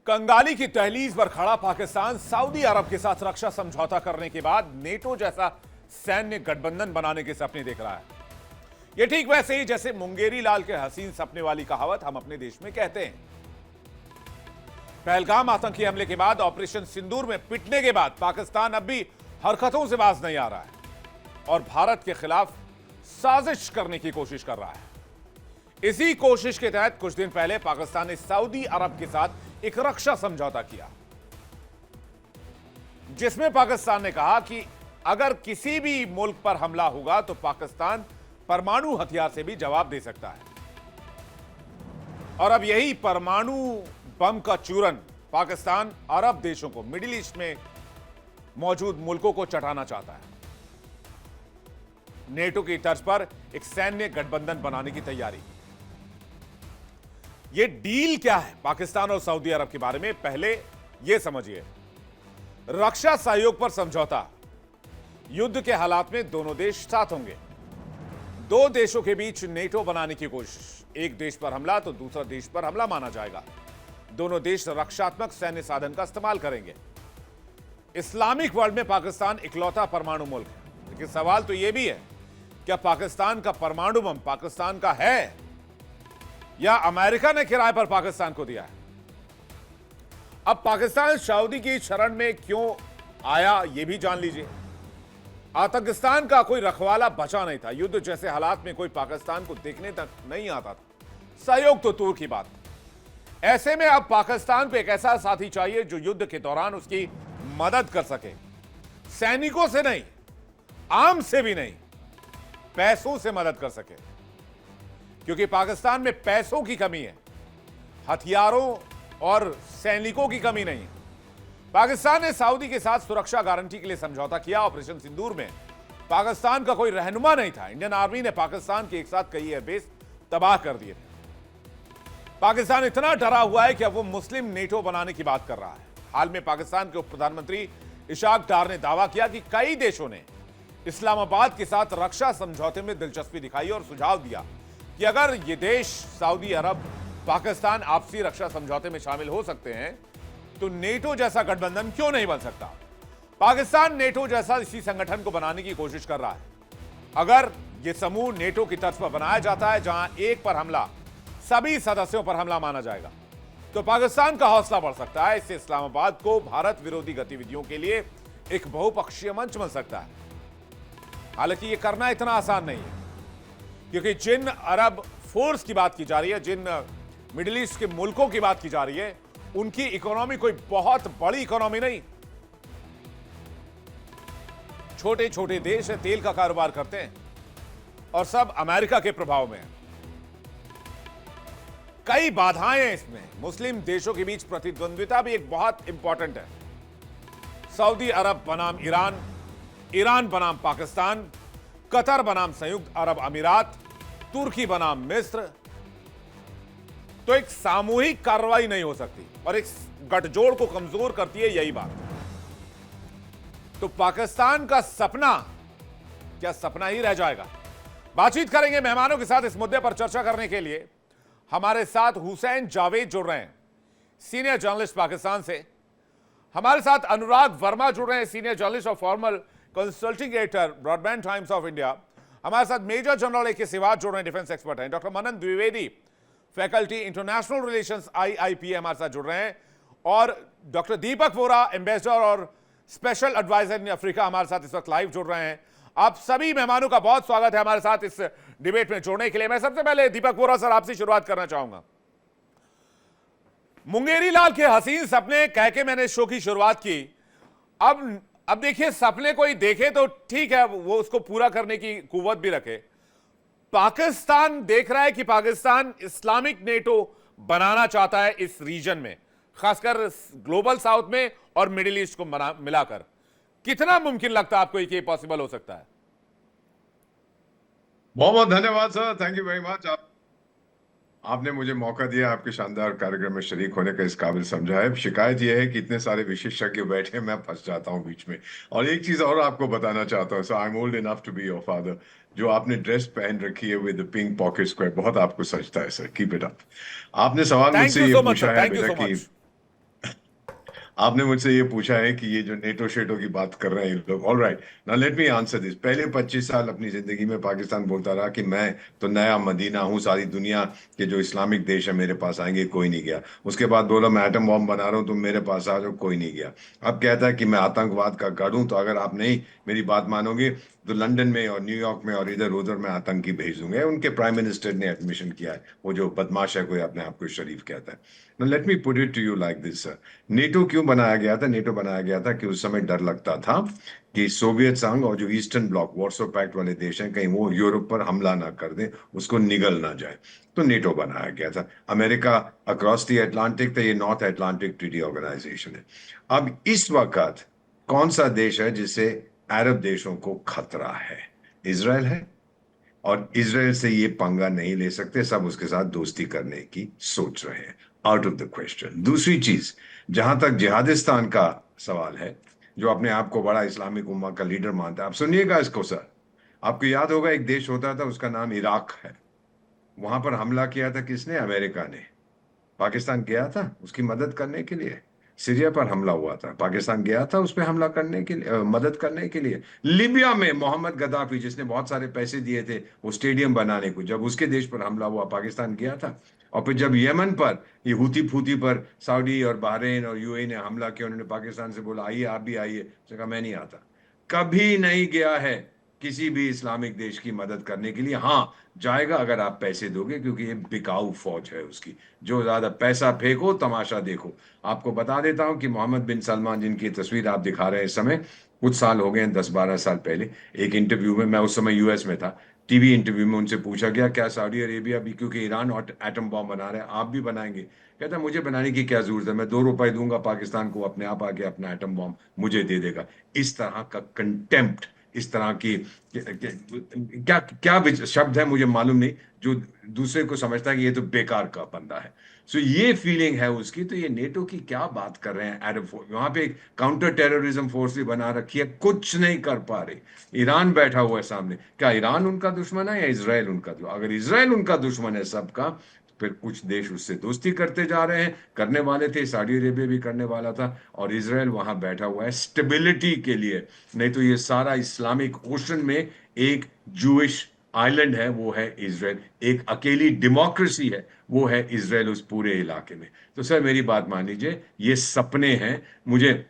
कंगाली की दहलीज पर खड़ा पाकिस्तान सऊदी अरब के साथ रक्षा समझौता करने के बाद नेटो जैसा सैन्य गठबंधन बनाने के सपने देख रहा है। यह ठीक वैसे ही जैसे मुंगेरी लाल के हसीन सपने वाली कहावत हम अपने देश में कहते हैं। पहलगाम आतंकी हमले के बाद ऑपरेशन सिंदूर में पिटने के बाद पाकिस्तान अब भी हरकतों से बाज नहीं आ रहा है और भारत के खिलाफ साजिश करने की कोशिश कर रहा है। इसी कोशिश के तहत कुछ दिन पहले पाकिस्तान ने सऊदी अरब के साथ एक रक्षा समझौता किया, जिसमें पाकिस्तान ने कहा कि अगर किसी भी मुल्क पर हमला होगा तो पाकिस्तान परमाणु हथियार से भी जवाब दे सकता है। और अब यही परमाणु बम का चूरन पाकिस्तान अरब देशों को, मिडिल ईस्ट में मौजूद मुल्कों को चटाना चाहता है। नेटो की तर्ज पर एक सैन्य गठबंधन बनाने की तैयारी। यह डील क्या है पाकिस्तान और सऊदी अरब के बारे में पहले यह समझिए। रक्षा सहयोग पर समझौता। युद्ध के हालात में दोनों देश साथ होंगे। दो देशों के बीच नेटो बनाने की कोशिश। एक देश पर हमला तो दूसरा देश पर हमला माना जाएगा। दोनों देश रक्षात्मक सैन्य साधन का इस्तेमाल करेंगे। इस्लामिक वर्ल्ड में पाकिस्तान इकलौता परमाणु मुल्क है, लेकिन सवाल तो यह भी है, क्या पाकिस्तान का परमाणु बम पाकिस्तान का है या अमेरिका ने किराए पर पाकिस्तान को दिया है? अब पाकिस्तान सऊदी की शरण में क्यों आया यह भी जान लीजिए। आतंकिस्तान का कोई रखवाला बचा नहीं था। युद्ध जैसे हालात में कोई पाकिस्तान को देखने तक नहीं आता था। सहयोग तो दूर की बात। ऐसे में अब पाकिस्तान को एक ऐसा साथी चाहिए जो युद्ध के दौरान उसकी मदद कर सके। सैनिकों से नहीं, आर्म से भी नहीं, पैसों से मदद कर सके, क्योंकि पाकिस्तान में पैसों की कमी है, हथियारों और सैनिकों की कमी नहीं है। पाकिस्तान ने सऊदी के साथ सुरक्षा गारंटी के लिए समझौता किया। ऑपरेशन सिंदूर में पाकिस्तान का कोई रहनुमा नहीं था। इंडियन आर्मी ने पाकिस्तान के एक साथ कई एयरबेस तबाह कर दिए थे। पाकिस्तान इतना डरा हुआ है कि अब वो मुस्लिम नेटो बनाने की बात कर रहा है। हाल में पाकिस्तान के उप प्रधानमंत्री इशाक डार ने दावा किया कि कई देशों ने इस्लामाबाद के साथ रक्षा समझौते में दिलचस्पी दिखाई और सुझाव दिया कि अगर ये देश सऊदी अरब पाकिस्तान आपसी रक्षा समझौते में शामिल हो सकते हैं तो नेटो जैसा गठबंधन क्यों नहीं बन सकता। पाकिस्तान नेटो जैसा इसी संगठन को बनाने की कोशिश कर रहा है। अगर यह समूह नेटो की तर्ज पर बनाया जाता है, जहां एक पर हमला सभी सदस्यों पर हमला माना जाएगा, तो पाकिस्तान का हौसला बढ़ सकता है। इससे इस्लामाबाद को भारत विरोधी गतिविधियों के लिए एक बहुपक्षीय मंच बन सकता है। हालांकि यह करना इतना आसान नहीं है, क्योंकि जिन अरब फोर्स की बात की जा रही है, जिन मिडिल ईस्ट के मुल्कों की बात की जा रही है, उनकी इकोनॉमी कोई बहुत बड़ी इकोनॉमी नहीं। छोटे छोटे देश है, तेल का कारोबार करते हैं और सब अमेरिका के प्रभाव में है। कई बाधाएं हैं इसमें। मुस्लिम देशों के बीच प्रतिद्वंद्विता भी एक बहुत इंपॉर्टेंट है। सऊदी अरब बनाम ईरान, ईरान बनाम पाकिस्तान, कतर बनाम संयुक्त अरब अमीरात, तुर्की बनाम मिस्र। तो एक सामूहिक कार्रवाई नहीं हो सकती और एक गठजोड़ को कमजोर करती है यही बात। तो पाकिस्तान का सपना क्या सपना ही रह जाएगा? बातचीत करेंगे मेहमानों के साथ इस मुद्दे पर चर्चा करने के लिए। हमारे साथ हुसैन जावेद जुड़ रहे हैं, सीनियर जर्नलिस्ट पाकिस्तान से। हमारे साथ अनुराग वर्मा जुड़ रहे हैं, सीनियर जर्नलिस्ट और farmer consulting editor, broadband times of India. हमारे साथ मेजर जनरल ए के सिवाज जुड़ रहे हैं, डिफेंस एक्सपर्ट हैं। Doctor Manan Dwivedi, faculty international relations IIPA, हमारे साथ जुड़ रहे हैं। और डॉक्टर दीपक वोरा, एम्बेसडर और स्पेशल एडवाइजर इन अफ्रीका, हमारे साथ इस वक्त लाइव जुड़ रहे हैं। आप सभी मेहमानों का बहुत स्वागत है हमारे साथ इस डिबेट में जुड़ने के लिए। मैं सबसे पहले दीपक वोरा सर आपसे शुरुआत करना चाहूंगा। मुंगेरी लाल के हसीन सपने कह के मैंने शो की शुरुआत की। अब देखिए, सपने कोई देखे तो ठीक है, वो उसको पूरा करने की कुव्वत भी रखे। पाकिस्तान देख रहा है कि पाकिस्तान इस्लामिक नेटो बनाना चाहता है इस रीजन में, खासकर ग्लोबल साउथ में और मिडिल ईस्ट को मिलाकर। कितना मुमकिन लगता है आपको कि ये पॉसिबल हो सकता है? बहुत बहुत धन्यवाद sir, thank you very much. आपने मुझे मौका दिया, आपके शानदार कार्यक्रम में शरीक होने का इस काबिल समझा है। शिकायत यह है कि इतने सारे विशेषज्ञ बैठे, मैं फंस जाता हूं बीच में। और एक चीज और आपको बताना चाहता हूं sir, I am old enough to be your father. जो आपने ड्रेस पहन रखी है विद पिंक पॉकेट स्क्वायर, बहुत आपको सजता है सर, कीप इट अप। आपने सवाल थैंक मुझसे यू ये सो मच पूछा सर, है थैंक यू बेटा सो कि मच। आपने मुझसे ये पूछा है कि ये जो नेटो शेटो की बात कर रहे हैं ये लोग, all right, now let me answer this. पहले 25 साल अपनी जिंदगी में पाकिस्तान बोलता रहा कि मैं तो नया मदीना हूँ, सारी दुनिया के जो इस्लामिक देश है मेरे पास आएंगे, कोई नहीं गया। उसके बाद बोला मैं एटम बॉम्ब बना रहा हूँ, तुम मेरे पास आ जाओ, कोई नहीं गया। अब कहता है कि मैं आतंकवाद का गढ़ हूं, तो अगर आप नहीं मेरी बात मानोगे तो लंदन में और न्यूयॉर्क में और इधर उधर मैं आतंकी भेज दूंगा। उनके प्राइम मिनिस्टर ने एडमिशन किया है, वो जो बदमाश है, कोई अपने आप को शरीफ कहता है। Let me put it to you like this sir. NATO क्यों बनाया गया था? नेटो बनाया गया था कि उस समय डर लगता था कि सोवियत संघ और जो ईस्टर्न ब्लॉक वॉर्सो पैक्ट वाले देश हैं, कहीं वो यूरोप पर हमला ना कर दें, उसको निगल ना जाए। तो नेटो बनाया गया था। अमेरिका अक्रॉस द अटलांटिक था, ये नॉर्थ अटलांटिक ट्रीटी ऑर्गेनाइजेशन है। अब इस वक्त कौन सा देश है जिससे अरब देशों को खतरा है? इजराइल है। और इजराइल से ये पंगा नहीं ले सकते, सब उसके साथ दोस्ती करने की सोच रहे हैं। Out of the question. दूसरी चीज, जहां तक जिहादिस्तान का सवाल है, जो अपने आप को बड़ा इस्लामिक उम्मा का लीडर मानता है, आप सुनिएगा इसको सर। आपको याद होगा एक देश होता था, उसका नाम इराक है। वहां पर हमला किया था किसने? अमेरिका ने। पाकिस्तान गया था उसकी मदद करने के लिए। सीरिया पर हमला हुआ था, पाकिस्तान गया था उस पर हमला करने के लिए, मदद करने के लिए। लिबिया में मोहम्मद गद्दाफी, जिसने बहुत सारे पैसे दिए थे वो स्टेडियम बनाने को, जब उसके देश पर हमला हुआ पाकिस्तान गया था। और फिर जब यमन पर ये हुती फूती पर सऊदी और बहरीन और यूएई ने हमला किया, उन्होंने पाकिस्तान से बोला आइए आप भी आइए, उसने कहा मैं नहीं आता। कभी नहीं गया है किसी भी इस्लामिक देश की मदद करने के लिए। हाँ, जाएगा अगर आप पैसे दोगे, क्योंकि ये बिकाऊ फौज है उसकी। जो ज्यादा पैसा फेंको तमाशा देखो। आपको बता देता हूं कि मोहम्मद बिन सलमान, जिनकी तस्वीर आप दिखा रहे हैं इस समय, कुछ साल हो गए हैं, 10-12 साल पहले एक इंटरव्यू में, मैं उस समय यूएस में था, टीवी इंटरव्यू में उनसे पूछा गया क्या सऊदी अरेबिया भी, क्योंकि ईरान और एटम बॉम्ब बना रहा है, आप भी बनाएंगे? कहता है मुझे बनाने की क्या जरूरत है, मैं 2 रुपए दूंगा पाकिस्तान को, अपने आप आके अपना एटम बॉम्ब मुझे दे देगा। इस तरह का कंटेम्प्ट, इस तरह की क्या क्या शब्द है मुझे मालूम नहीं, जो दूसरे को समझता है कि ये तो बेकार का बंदा है। सो ये फीलिंग है उसकी। तो ये नेटो की क्या बात कर रहे हैं? अरब फोर्स वहां पे एक काउंटर टेररिज्म फोर्स भी बना रखी है, कुछ नहीं कर पा रहे। ईरान बैठा हुआ है सामने। क्या ईरान उनका दुश्मन है या इसराइल उनका? अगर इसराइल उनका दुश्मन है सबका, फिर कुछ देश उससे दोस्ती करते जा रहे हैं, करने वाले थे, सऊदी अरेबिया भी करने वाला था, और इसराइल वहां बैठा हुआ है स्टेबिलिटी के लिए। नहीं तो ये सारा इस्लामिक ओशन में एक जूइश आइलैंड है, वो है इसराइल। एक अकेली डेमोक्रेसी है, वो है इसराइल उस पूरे इलाके में। तो सर मेरी बात मान लीजिए, ये सपने हैं। मुझे,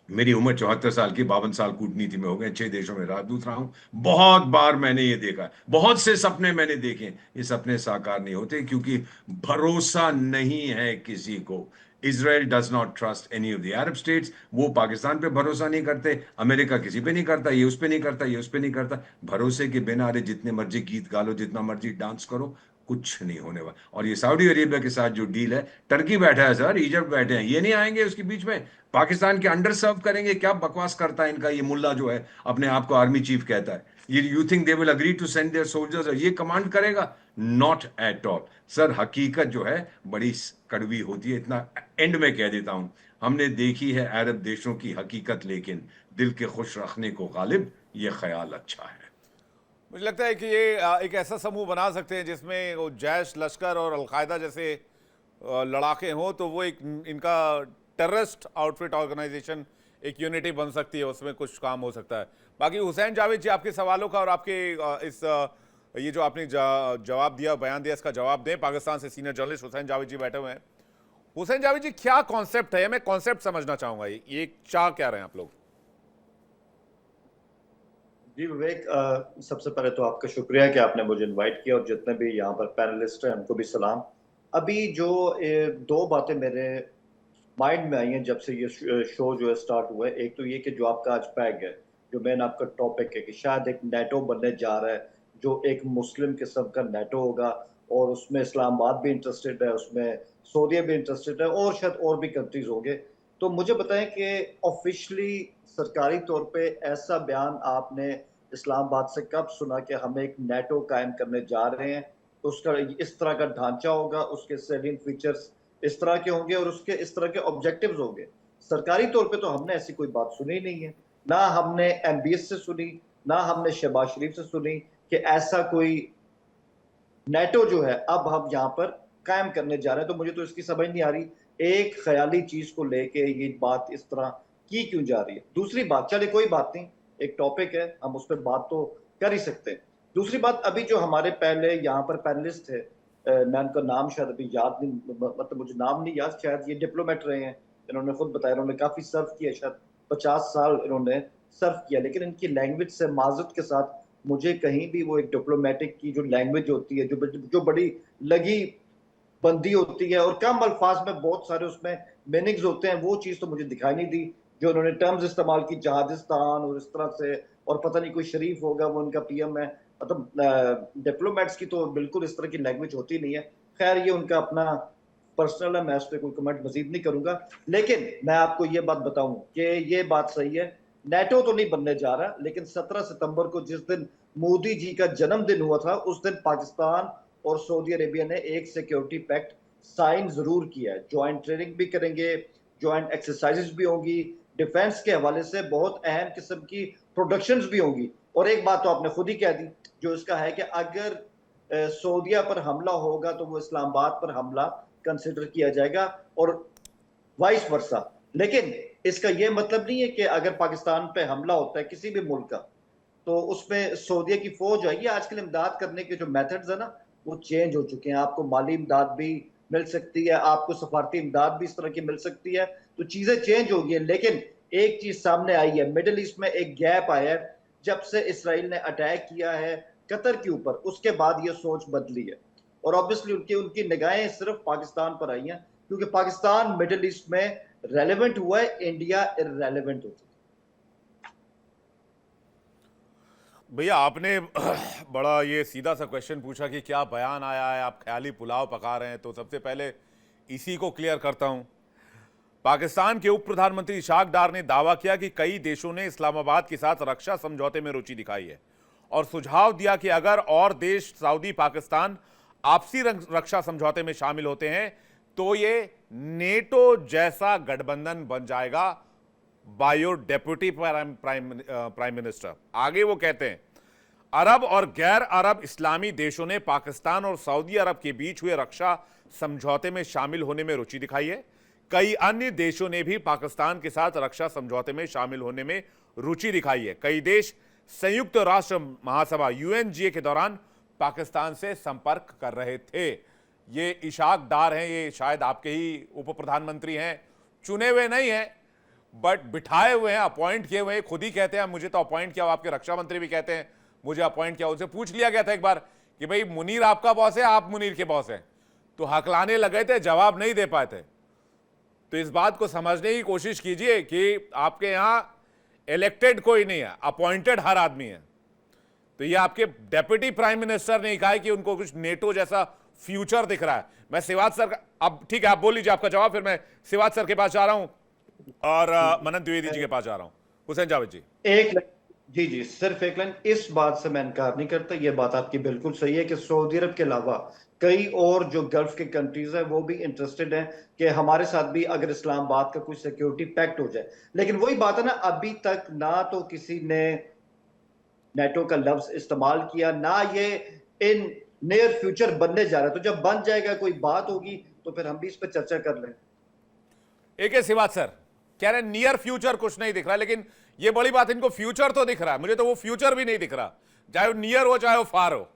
मेरी उम्र 74 साल की, 52 साल कूटनीति में हो गए, 6 देशों में राजदूत रहा हूं। बहुत बार मैंने ये देखा है, बहुत से सपने मैंने देखे हैं। ये सपने साकार नहीं होते, क्योंकि भरोसा नहीं है किसी को। Israel does not trust any of the Arab states. वो पाकिस्तान पे भरोसा नहीं करते, अमेरिका किसी पे नहीं करता, ये उस पे नहीं करता, ये उस पे नहीं करता। भरोसे के बिना, अरे जितने मर्जी गीत गा लो, जितना मर्जी डांस करो, कुछ नहीं होने वाला। और ये सऊदी अरेबिया के साथ जो डील है, टर्की बैठा है सर, इजिप्ट बैठे हैं, ये नहीं आएंगे उसके बीच में, पाकिस्तान के अंडर सर्व करेंगे। क्या बकवास करता है इनका ये मुल्ला जो है, अपने आप को आर्मी चीफ कहता है। ये you think they will agree to send their soldiers? ये कमांड करेगा? Not at all sir. हकीकत जो है बड़ी कड़वी होती है। इतना एंड में कह देता हूं, हमने देखी है अरब देशों की हकीकत, लेकिन दिल के खुश रखने को गालिब ये ख्याल अच्छा है। मुझे लगता है कि ये एक ऐसा समूह बना सकते हैं जिसमें वो जैश, लश्कर और अलकायदा जैसे लड़ाके हों, तो वो एक इनका टेररिस्ट आउटफिट ऑर्गेनाइजेशन, एक यूनिटी बन सकती है, उसमें कुछ काम हो सकता है। बाकी हुसैन जावेद जी, आपके सवालों का और आपके ये जो आपने जवाब दिया, बयान दिया, इसका जवाब दें। पाकिस्तान से सीनियर जर्नलिस्ट हुसैन जावेद जी बैठे हुए हैं। हुसैन जावेद जी, क्या कॉन्सेप्ट है? मैं कॉन्सेप्ट समझना चाहूंगा, ये चाह क्या रहे हैं आप लोग? जी विवेक, सबसे पहले तो आपका शुक्रिया कि आपने मुझे इनवाइट किया, और जितने भी यहाँ पर पैनलिस्ट हैं उनको भी सलाम। अभी जो दो बातें मेरे माइंड में आई हैं जब से ये शो जो है स्टार्ट हुआ है। एक तो ये कि जो आपका आज पैग है, जो मेन आपका टॉपिक है, कि शायद एक नेटो बनने जा रहा है, जो एक मुस्लिम किस्म का नेटो होगा, और उसमें इस्लामाबाद भी इंटरेस्टेड है, उसमें सऊदीया भी इंटरेस्टेड है, और शायद और भी कंट्रीज होंगे। तो मुझे बताएं कि ऑफिशियली सरकारी तौर पे ऐसा बयान आपने इस्लामाबाद से कब सुना कि हम एक नेटो कायम करने जा रहे हैं? उसका इस तरह का ढांचा होगा, उसके सेलिंग फीचर्स इस तरह के होंगे, और उसके इस तरह के ऑब्जेक्टिव्स होंगे। सरकारी तौर पे तो हमने ऐसी कोई बात सुनी नहीं है, ना हमने एमबीएस से सुनी, ना हमने शहबाज शरीफ से सुनी कि ऐसा कोई नेटो जो है अब हम यहाँ पर कायम करने जा रहे हैं। तो मुझे तो इसकी समझ नहीं आ रही। एक ख्याली चीज को लेके ये बात इस तरह की क्यों जा रही है। दूसरी बात, चले कोई बात नहीं, एक टॉपिक है, हम उस पर बात तो कर ही सकते हैं। दूसरी बात, अभी जो हमारे पहले यहाँ पर पैनलिस्ट थे, मैं उनका नाम शायद अभी याद नहीं, मतलब मुझे नाम नहीं याद, शायद ये डिप्लोमेट रहे हैं, इन्होंने खुद बताया इन्होंने काफी सर्व किया, शायद 50 साल इन्होंने सर्व किया, लेकिन इनकी लैंग्वेज से माजरत के साथ मुझे कहीं भी वो एक डिप्लोमेटिक की जो लैंग्वेज होती है, जो बड़ी लगी बंदी होती है और कम अल्फाज में बहुत सारे उसमें मीनिंग्स होते हैं, वो चीज तो मुझे दिखाई नहीं दी। जो उन्होंने टर्म्स इस्तेमाल की जहादिस्तान और इस तरह से, और पता नहीं कोई शरीफ होगा वो उनका पीएम है, मतलब डिप्लोमेट्स की तो बिल्कुल इस तरह की लैंग्वेज होती नहीं है। खैर ये उनका अपना पर्सनल है, मैं उस पर कोई कमेंट मजीद नहीं करूंगा। लेकिन मैं आपको ये बात बताऊं कि ये बात सही है, नेटो तो नहीं बनने जा रहा, लेकिन 17 सितंबर को जिस दिन मोदी जी का जन्मदिन हुआ था, उस दिन पाकिस्तान और सऊदी अरेबिया ने एक सिक्योरिटी पैक्ट साइन जरूर किया है। ज्वाइंट ट्रेनिंग भी करेंगे, ज्वाइंट एक्सरसाइजेस भी होंगी, डिफेंस के हवाले से बहुत अहम किस्म की प्रोडक्शंस भी होंगी। और एक बात तो आपने खुद ही कह दी, जो इसका है कि अगर सऊदिया पर हमला होगा तो वो इस्लामाबाद पर हमला कंसिडर किया जाएगा और वाइस वर्सा। लेकिन इसका यह मतलब नहीं है कि अगर पाकिस्तान पे हमला होता है किसी भी मुल्क का, तो उसमें सऊदिया की फौज आएगी। आजकल इमदाद करने के जो मेथड्स है ना, वो चेंज हो चुके हैं। आपको माली इमदाद भी मिल सकती है, आपको सफारती इमदाद भी इस तरह की मिल सकती है, तो चीजें चेंज हो गई हैं। लेकिन एक चीज सामने आई है, मिडिल ईस्ट में एक गैप आया है जब से इसराइल ने अटैक किया है कतर के ऊपर, उसके बाद ये सोच बदली है। और ऑब्वियसली उनकी निगाहें सिर्फ पाकिस्तान पर आई हैं, क्योंकि पाकिस्तान मिडिल ईस्ट में रेलेवेंट हुआ है, इंडिया इररेलेवेंट हो चुका है। भैया आपने बड़ा ये सीधा सा क्वेश्चन पूछा कि क्या बयान आया है, आप ख्याली पुलाव पका रहे हैं, तो सबसे पहले इसी को क्लियर करता हूं। पाकिस्तान के उप प्रधानमंत्री इशाक डार ने दावा किया कि कई देशों ने इस्लामाबाद के साथ रक्षा समझौते में रुचि दिखाई है और सुझाव दिया कि अगर और देश सऊदी पाकिस्तान आपसी रक्षा समझौते में शामिल होते हैं तो ये नेटो जैसा गठबंधन बन जाएगा। बायो डेप्यूटी प्राइम मिनिस्टर आगे वो कहते हैं, अरब और गैर अरब इस्लामी देशों ने पाकिस्तान और सऊदी अरब के बीच हुए रक्षा समझौते में शामिल होने में रुचि दिखाई है। कई अन्य देशों ने भी पाकिस्तान के साथ रक्षा समझौते में शामिल होने में रुचि दिखाई है। कई देश संयुक्त राष्ट्र महासभा यूएनजीए के दौरान पाकिस्तान से संपर्क कर रहे थे। ये इशाक डार हैं, ये शायद आपके ही उप प्रधानमंत्री हैं, चुने हुए नहीं हैं बट बिठाए हुए हैं, अपॉइंट किए हुए हैं। खुद ही कहते हैं मुझे तो अपॉइंट किया, आपके रक्षा मंत्री भी कहते हैं मुझे अपॉइंट किया। उनसे पूछ लिया गया था एक बार कि भाई मुनीर आपका बॉस है, आप मुनीर के बॉस हैं, तो हकलाने लगे थे, जवाब नहीं दे पाए थे। तो इस बात को समझने की कोशिश कीजिए कि आपके यहां इलेक्टेड कोई नहीं है, अपॉइंटेड हर आदमी है। तो ये आपके डेप्यूटी प्राइम मिनिस्टर ने कहा कि उनको कुछ नेटो जैसा फ्यूचर दिख रहा है। मैं सिवाज सर का, अब ठीक है आप बोल लीजिए आपका जवाब, फिर मैं सिवाज सर के पास जा रहा हूं और मनन द्विवेदी जी के पास जा रहा हूं। हुसैन जावेद जी, एक जी जी सिर्फ एक लाइन, इस बात से मैं इनकार नहीं करता, ये बात आपकी बिल्कुल सही है कि सऊदी अरब के अलावा कई और जो गल्फ के कंट्रीज हैं वो भी इंटरेस्टेड हैं कि हमारे साथ भी अगर इस्लामाबाद का कोई सिक्योरिटी पैक्ट हो जाए। लेकिन वही बात है ना, अभी तक ना तो किसी ने नेटो का लफ्ज इस्तेमाल किया, ना ये इन नियर फ्यूचर बनने जा रहा है। तो जब बन जाएगा, कोई बात होगी, तो फिर हम भी इस पर चर्चा कर लें। एक सिवाज सर कह रहे हैं नियर फ्यूचर कुछ नहीं दिख रहा, लेकिन ये बड़ी बात, इनको फ्यूचर तो दिख रहा है, मुझे तो वो फ्यूचर भी नहीं दिख रहा, चाहे वो नियर हो चाहे वो फार हो।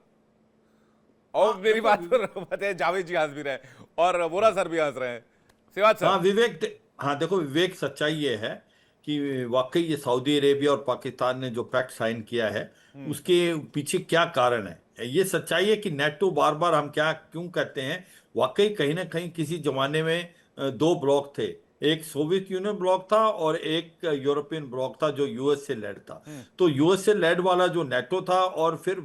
और मेरी बात पर जावेद जी हंस भी रहे और वोरा सर भी हंस रहे हैं। सिवाज सर। हाँ विवेक, हाँ देखो विवेक, सच्चाई ये है कि वाकई ये सऊदी अरेबिया और पाकिस्तान ने जो पैक्ट साइन किया है उसके पीछे क्या कारण है। ये सच्चाई है कि नेटो, बार बार हम क्या क्यों कहते हैं, वाकई कहीं ना कहीं किसी जमाने में दो ब्लॉक थे, एक सोवियत यूनियन ब्लॉक था और एक यूरोपियन ब्लॉक था जो यूएस से लेड था। तो यूएस से लेड वाला जो नेटो था और फिर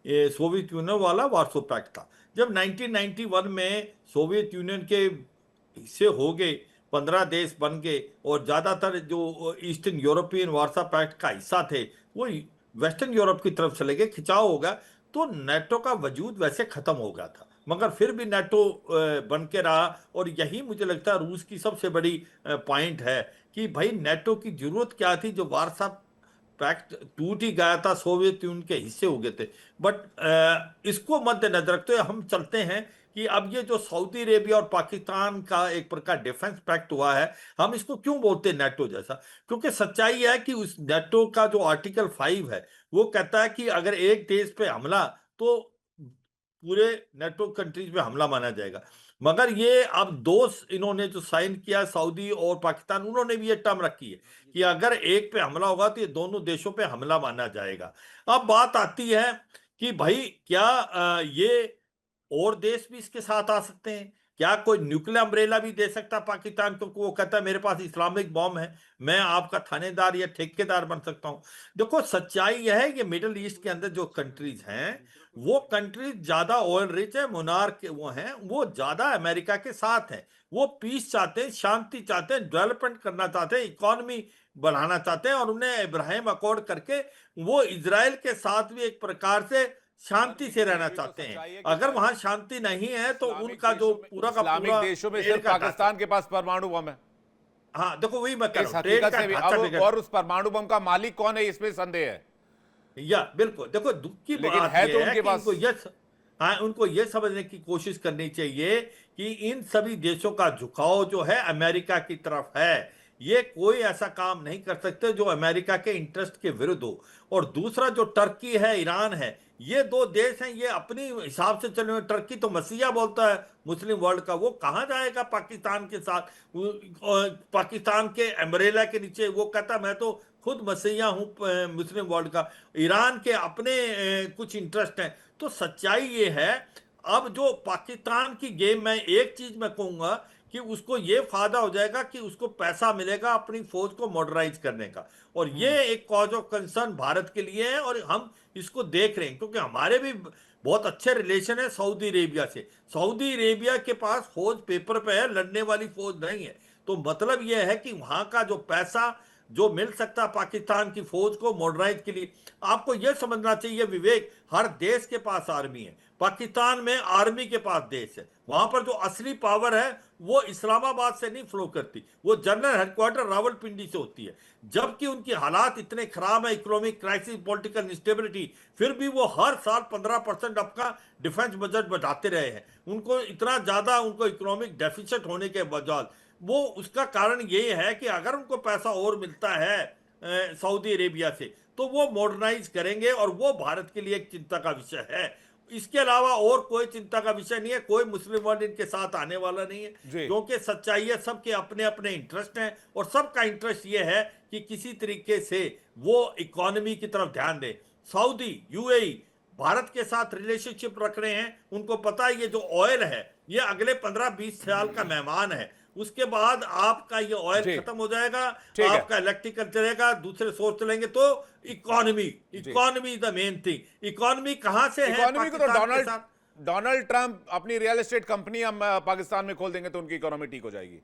सोवियत यूनियन वाला वार्सो पैक्ट था। जब 1991 में सोवियत यूनियन के हिस्से हो गए, 15 देश बन गए और ज्यादातर जो ईस्टर्न यूरोपियन वार्सा पैक्ट का हिस्सा थे वो वेस्टर्न यूरोप की तरफ चले गए, खिंचाव होगा, तो नेटो का वजूद वैसे खत्म हो गया था। मगर फिर भी नेटो बन के रहा और यही मुझे लगता है रूस की सबसे बड़ी पॉइंट है कि भाई नेटो की जरूरत क्या थी, जो वार्सा पैक्ट टूट ही गया था, सोवियत यूनियन के हिस्से हो गए थे। बट इसको मद्देनजर रखते हुए हम चलते हैं कि अब ये जो सऊदी अरेबिया और पाकिस्तान का एक प्रकार डिफेंस पैक्ट हुआ है, हम इसको क्यों बोलते हैं नेटो जैसा? क्योंकि सच्चाई है कि उस नेटो का जो आर्टिकल 5 है, वो कहता है कि अगर एक देश पे हमला तो पूरे नेटो कंट्रीज पे हमला माना जाएगा। मगर ये अब इन्होंने जो साइन किया सऊदी और पाकिस्तान, उन्होंने भी ये टर्म रखी है कि अगर एक पे हमला होगा तो ये दोनों देशों पे हमला माना जाएगा। अब बात आती है कि भाई क्या ये और देश भी इसके साथ आ सकते हैं? क्या कोई न्यूक्लियर अम्ब्रेला भी दे सकता है पाकिस्तान को? वो कहता है मेरे पास इस्लामिक बॉम्ब है, मैं आपका थानेदार या ठेकेदार बन सकता हूं। देखो सच्चाई यह है कि मिडिल ईस्ट के अंदर जो कंट्रीज हैं, वो कंट्रीज ज्यादा ऑयल रिच है, मोनार्क वो हैं, वो ज्यादा अमेरिका के साथ हैं। वो पीस चाहते हैं, शांति चाहते हैं, डेवलपमेंट करना चाहते हैं, इकोनॉमी बढ़ाना चाहते हैं, और उन्हें इब्राहिम अकॉर्ड करके वो इजराइल के साथ भी एक प्रकार से शांति से रहना चाहते हैं। अगर वहां शांति नहीं है तो उनका जो पूरा का इस्लामिक पूरा देशों में ट्रेड सिर्फ का ढांचा- पाकिस्तान के पास परमाणु बम है। हाँ देखो वही मैं कह इस रहा हूं, ट्रेड हकीकत का से भी ढांचा अब बिगड़ और उस परमाणु बम का मालिक कौन है इसमें संदेह है। या बिल्कुल देखो दुख की लेकिन बात है यह तो है उनके कि पास। उनको ये समझने की कोशिश करनी चाहिए कि इन सभी देशों का झुकाव जो है अमेरिका की तरफ है। ये कोई ऐसा काम नहीं कर सकते जो अमेरिका के इंटरेस्ट के विरुद्ध हो। और दूसरा जो टर्की है, ईरान है, ये दो देश हैं, ये अपनी हिसाब से चले हुए। टर्की तो मसीहा बोलता है मुस्लिम वर्ल्ड का, वो कहां जाएगा पाकिस्तान के साथ? पाकिस्तान के अम्ब्रेला के नीचे वो कहता मैं तो खुद मसीहा हूं मुस्लिम वर्ल्ड का। ईरान के अपने कुछ इंटरेस्ट हैं। तो सच्चाई ये है, अब जो पाकिस्तान की गेम में एक चीज मैं कहूंगा कि उसको ये फायदा हो जाएगा कि उसको पैसा मिलेगा अपनी फौज को मॉडर्नाइज करने का, और ये एक कॉज ऑफ कंसर्न भारत के लिए है। और हम इसको देख रहे हैं क्योंकि हमारे भी बहुत अच्छे रिलेशन है सऊदी अरेबिया से। सऊदी अरेबिया के पास फौज पेपर पे है, लड़ने वाली फौज नहीं है। तो मतलब यह है कि वहां का जो पैसा जो मिल सकता है पाकिस्तान की फौज को मॉडर्नाइज के लिए, आपको यह समझना चाहिए विवेक, हर देश के पास आर्मी है। पाकिस्तान में आर्मी के पास देश है, वहां पर जो असली पावर है वो इस्लामाबाद से नहीं फ्लो करती, वो जनरल हेडक्वार्टर रावलपिंडी से होती है। जबकि उनकी हालात इतने खराब है, इकोनॉमिक क्राइसिस, पॉलिटिकल इंस्टेबिलिटी, फिर भी वो हर साल 15% अपना डिफेंस बजट बढ़ाते रहे हैं। उनको इतना ज्यादा उनको इकोनॉमिक डेफिसिट होने के बावजूद, वो उसका कारण ये है कि अगर उनको पैसा और मिलता है सऊदी अरेबिया से तो वो मॉडर्नाइज करेंगे, और वो भारत के लिए एक चिंता का विषय है। इसके अलावा और कोई चिंता का विषय नहीं है। कोई मुस्लिम वर्ल्ड इनके साथ आने वाला नहीं है, क्योंकि सच्चाई है सबके अपने अपने इंटरेस्ट हैं, और सबका इंटरेस्ट ये है कि किसी तरीके से वो इकोनॉमी की तरफ ध्यान दें। सऊदी, यूएई भारत के साथ रिलेशनशिप रख रहे हैं। उनको पता है ये जो ऑयल है ये अगले 15-20 साल का मेहमान है। उसके बाद आपका ये ऑयल खत्म हो जाएगा, आपका इलेक्ट्रिकल चलेगा, दूसरे सोर्स चलेंगे। तो economy is the main thing. Economy कहां से है? इकोनॉमी को तो डोनाल्ड ट्रंप अपनी रियल एस्टेट कंपनी हम पाकिस्तान में खोल देंगे तो उनकी इकोनॉमी ठीक हो जाएगी।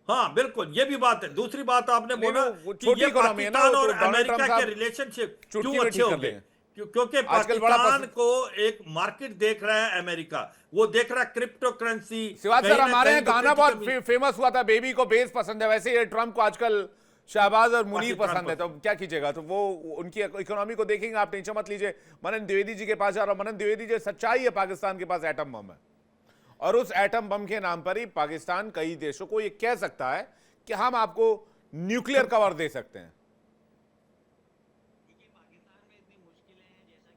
हाँ बिल्कुल, ये भी बात है। दूसरी बात आपने बोला कि ये इकोनॉमी है ना, पाकिस्तान और अमेरिका के रिलेशनशिप क्यों अच्छे होंगे? क्योंकि पाकिस्तान को एक मार्केट देख रहा है अमेरिका, वो देख रहा है क्रिप्टो करेंसी। शिवाज सर, हमारे यहाँ गाना बहुत फेमस हुआ था, बेबी को बेस पसंद है, वैसे ये ट्रंप को आजकल शहबाज और मुनीर पसंद है। तो क्या कीजिएगा? तो वो उनकी इकोनॉमी को देखेंगे, आप टेंशन मत लीजिए। मनन द्विवेदी जी के पास जा रहा हूं। मनन द्विवेदी जी, सच्चाई है पाकिस्तान के पास एटम बम है, और उस एटम बम के नाम पर ही पाकिस्तान कई देशों को ये कह सकता है कि हम आपको न्यूक्लियर कवर दे सकते हैं।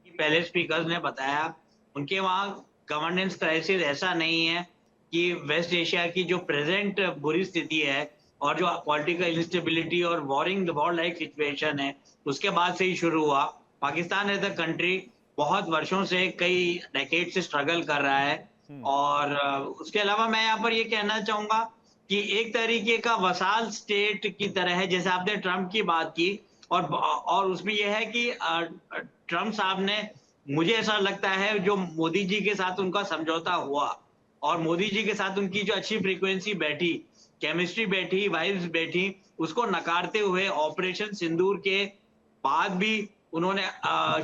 पहले स्पीकर्स ने बताया, उनके वहां गवर्नेंस क्राइसिस ऐसा नहीं है कि वेस्ट एशिया की जो प्रेजेंट बुरी स्थिति है और जो पॉलिटिकल इंस्टेबिलिटी और वॉर लाइक सिचुएशन है उसके बाद से ही शुरू हुआ। पाकिस्तान एज अ कंट्री बहुत वर्षों से, कई डेकेड से स्ट्रगल कर रहा है। और उसके अलावा मैं यहाँ पर ये कहना चाहूंगा कि एक तरीके का वसाल स्टेट की तरह है, जैसे आपने ट्रम्प की बात की, और उसमें यह है कि ट्रम्प साहब ने, मुझे ऐसा लगता है, जो मोदी जी के साथ उनका समझौता हुआ और मोदी जी के साथ उनकी जो अच्छी फ्रीक्वेंसी बैठी, केमिस्ट्री बैठी, वाइब्स बैठी, उसको नकारते हुए ऑपरेशन सिंदूर के बाद भी उन्होंने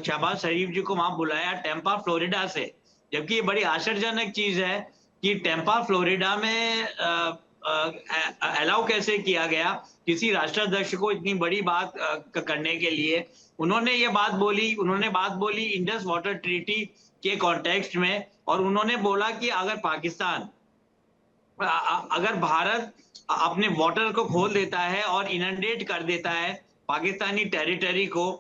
शहबाज शरीफ जी को वहां बुलाया टेम्पा फ्लोरिडा से। जबकि ये बड़ी आश्चर्यजनक चीज है कि टेम्पा फ्लोरिडा में अलाउ कैसे किया गया किसी राष्ट्राध्यक्ष को इतनी बड़ी बात करने के लिए। उन्होंने बात बोली इंडस वाटर ट्रीटी के कॉन्टेक्स्ट में, और उन्होंने बोला कि अगर भारत अपने वाटर को खोल देता है और इनंडेट कर देता है पाकिस्तानी टेरिटरी को,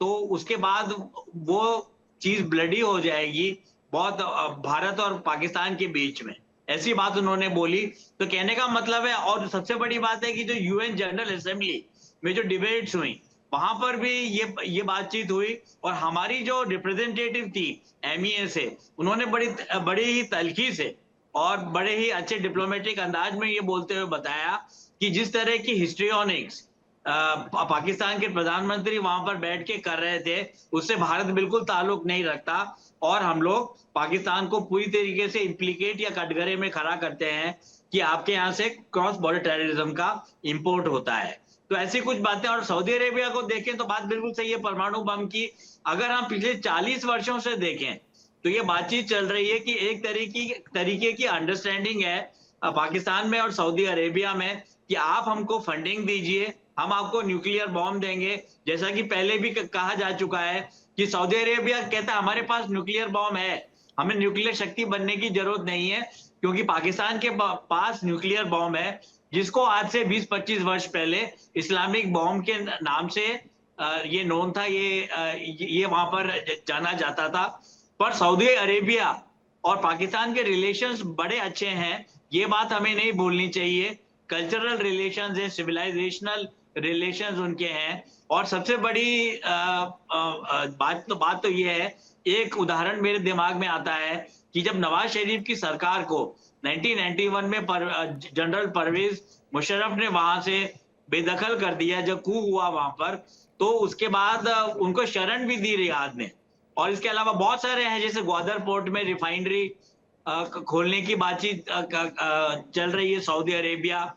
तो उसके बाद वो चीज ब्लडी हो जाएगी बहुत भारत और पाकिस्तान के बीच में। ऐसी बात उन्होंने बोली। तो कहने का मतलब है, और सबसे बड़ी बात है कि जो यूएन जनरल असेंबली में जो डिबेट्स हुई, वहां पर भी ये बातचीत हुई, और हमारी जो रिप्रेजेंटेटिव थी एमईए से, उन्होंने बड़ी ही तल्खी से और बड़े ही अच्छे डिप्लोमेटिक अंदाज में ये बोलते हुए बताया कि जिस तरह की हिस्ट्रियोनिक्स पाकिस्तान के प्रधानमंत्री वहां पर बैठ के कर रहे थे, उससे भारत बिल्कुल ताल्लुक नहीं रखता, और हम लोग पाकिस्तान को पूरी तरीके से इम्प्लीकेट या कटघरे में खड़ा करते हैं कि आपके यहाँ से क्रॉस बॉर्डर टेररिज्म का इंपोर्ट होता है। तो ऐसी कुछ बातें। और सऊदी अरेबिया को देखें तो बात बिल्कुल सही है परमाणु बम की। अगर हम पिछले 40 वर्षों से देखें तो ये बातचीत चल रही है कि एक तरीके की अंडरस्टैंडिंग है पाकिस्तान में और सऊदी अरेबिया में कि आप हमको फंडिंग दीजिए, हम आपको न्यूक्लियर बॉम्ब देंगे। जैसा कि पहले भी कहा जा चुका है कि सऊदी अरेबिया कहता है हमारे पास न्यूक्लियर बॉम्ब है, हमें न्यूक्लियर शक्ति बनने की जरूरत नहीं है, क्योंकि पाकिस्तान के पास न्यूक्लियर बॉम्ब है, जिसको आज से 20-25 वर्ष पहले इस्लामिक बॉम्ब के नाम से ये नोन था, ये वहां पर जाना जाता था। पर सऊदी अरेबिया और पाकिस्तान के रिलेशंस बड़े अच्छे हैं, ये बात हमें नहीं भूलनी चाहिए। कल्चरल रिलेशंस है, सिविलाइजेशनल रिलेशंस उनके हैं। और सबसे बड़ी बात तो ये है, एक उदाहरण मेरे दिमाग में आता है कि जब नवाज शरीफ की सरकार को 1991 में जनरल परवेज मुशर्रफ ने वहां से बेदखल कर दिया, जब कू हुआ वहां पर, तो उसके बाद उनको शरण भी दी रियाद ने। और इसके अलावा बहुत सारे हैं, जैसे ग्वादर पोर्ट में रिफाइनरी खोलने की बातचीत चल रही है सऊदी अरेबिया